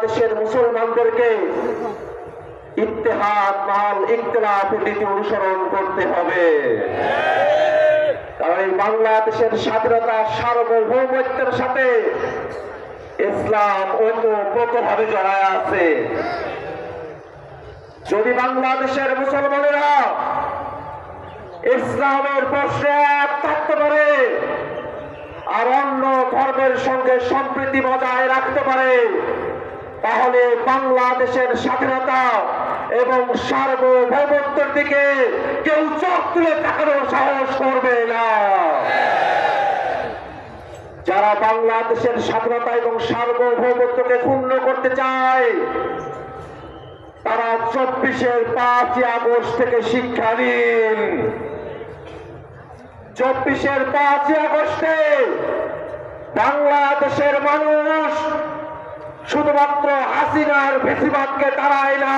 বাংলাদেশের মুসলমানদেরকে ইত্তেহাদ মাল ইখতিলাফ নীতি অনুসরণ করতে হবে। কারণ এই বাংলাদেশের স্বাধীনতা সার্বভৌমত্বের সাথে ইসলাম ওতপ্রোতভাবে জড়ায় আছে। যদি বাংলাদেশের মুসলমানেরা ইসলামের প্রশ্নে এক থাকতে পারে আর অন্য ধর্মের সঙ্গে সম্প্রীতি বজায় রাখতে পারে, তাহলে বাংলাদেশের স্বাধীনতা এবং সার্বভৌমত্বের দিকে কেউ চোখ তুলে তাকানোর সাহস করবে না। যারা বাংলাদেশের স্বাধীনতা এবং সার্বভৌমত্বকে ক্ষুণ্ণ করতে চায়, তারা 24-এর 5ই আগস্ট থেকে শিক্ষা নিন। 24-এর 5ই আগস্টে বাংলাদেশের মানুষ শুধুমাত্র হাসিনার ফ্যাসিবাদকে তাড়ায় না।